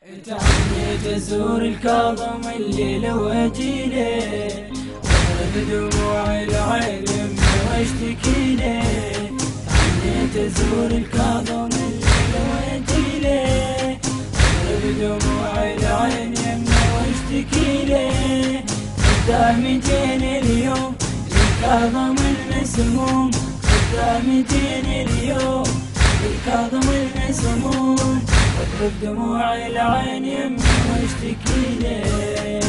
تعنيت ازور الكاظم الليل واجيله، واضرب دموع العين يمي واشتكي له. تعنيت ازور الكاظم الليل واجيله، واضرب دموع العين يمي واشتكي له. قدامتين اليوم للكاظم المسموم، قدامتين اليوم للكاظم المسموم. واضرب دموع العين يمي واشتكي له،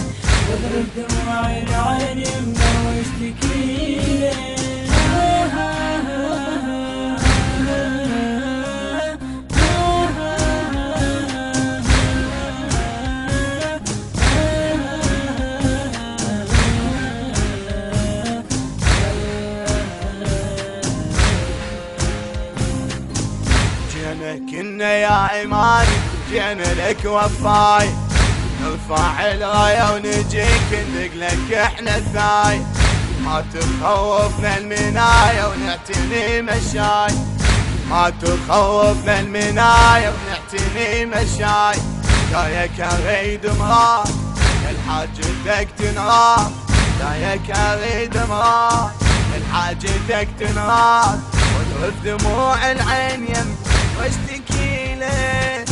واضرب دموع العين يمي واشتكي له. كنا يا عماني جينا لك وفاي، نرفع الراية ونجيك ندق لك احنا الثاي. ما تخوفنا المناية ونعتني مشاي، ما تخوفنا المناية ونعتني مشاي. جايك اريد مراد الحاجتك تنراد، جايك اريد مراد الحاجتك تنراد. واضرب دموع العين يم واشتكي له،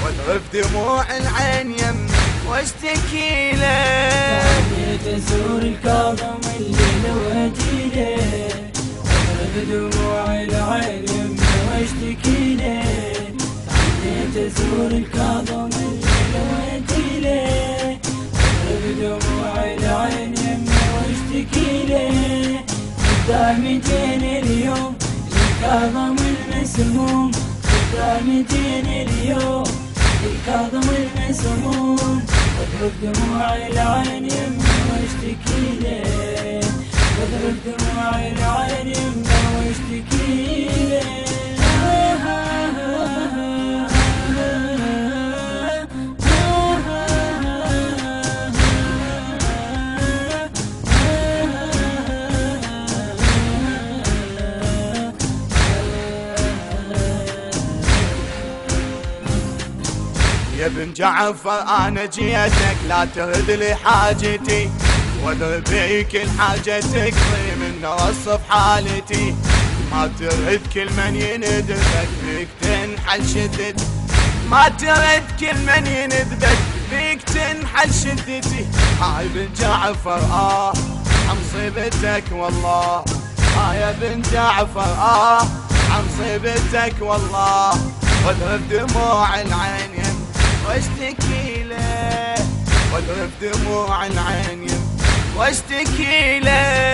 واضرب دموع العين يم واشتكي له. تعنيت ازور الكاظم الليل واجيله، واضرب دموع العين يمي واشتكي له. تعنيت ازور الكاظم الليل واجيله، واضرب دموع العين يمي واشتكي له. قدامتين اليوم للكاظم المسموم، قدامتين اليوم للكاظم المسموم. واضرب دموع العين يمي واشتكي له، واضرب دموع العين يمي واشتكي له. يا بن جعفر انا جيتك لا ترد لي حاجتي، واضرب بيك الحاجتك من وصف حالتي. ما ترد كل من يندبك بيك تنحل شدتي، ما ترد كل من يندبك بيك تنحل شدتي. هاي بن جعفر عمصيبتك والله، يا بن جعفر عمصيبتك والله. واضرب دموع العين يم واشتكي له، واضرب دموع العين يم واشتكي له.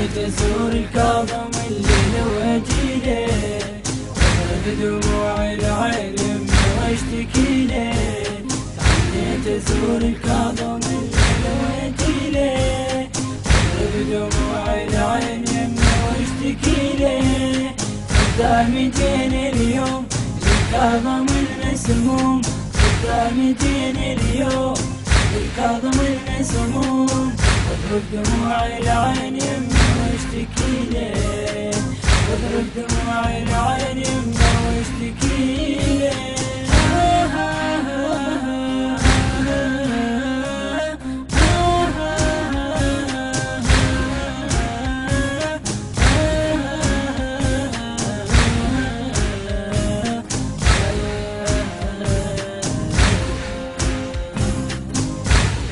تعنيت ازور الكاظم الليل واجيله، واضرب دموع العين يمي واشتكي له. تعنيت ازور الكاظم الليل واجيله، واضرب دموع العين يمي واشتكي له. قدامتين اليوم للكاظم المسموم، قدامتين اليوم للكاظم المسموم. واضرب دموع العين يمي واشتكي له، واضرب دموع العين يمي واشتكي له.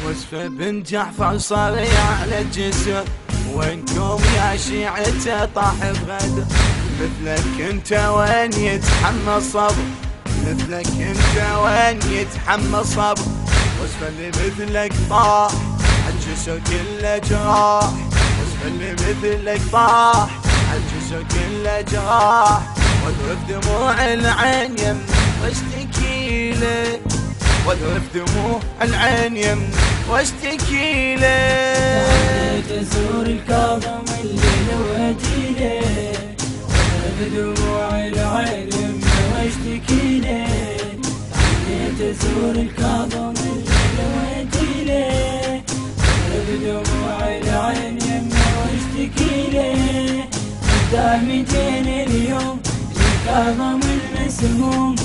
وصفة بن جعفر صاري على الجسر، وينكم يا شيعته طاح بغدر. مثلك انت وين يتحمل صبر، مثلك انت وين يتحمل صبر. وصفة اللي مثلك طاح الجسر كله جراح، وصفة اللي مثلك طاح الجسر كله جراح. واضرب دموع العين يم واشتكي له، واضرب دموع العين يم واشتكي له. تعنيت ازور الكاظم الليل واجيله، واضرب دموع العين يمي واشتكي له. تعنيت ازور الكاظم الليل واجيله، واضرب دموع العين يمي واشتكي له. قدامتين اليوم للكاظم المسموم،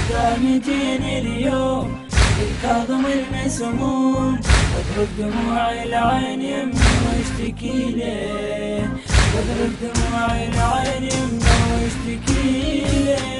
دامجين اليوم الكاظم المسموم، واضرب دموع العين يمه واشتكي له، واضرب دموع العين يمه واشتكي له.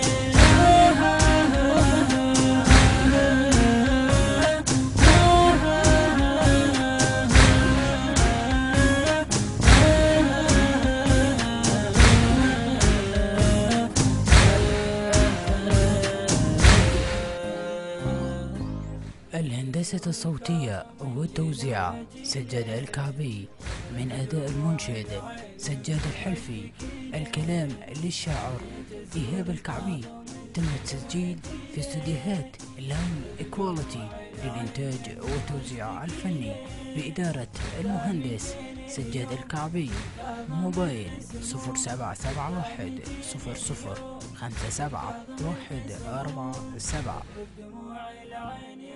الهندسة الصوتية والتوزيع سجاد الكعبي، من أداء المنشد سجاد الحلفي، الكلام للشاعر إيهاب الكعبي. تم التسجيل في استديوهات لاين إكواليتي للإنتاج والتوزيع الفني بإدارة المهندس سجاد الكعبي. موبايل 0771 00 57 147.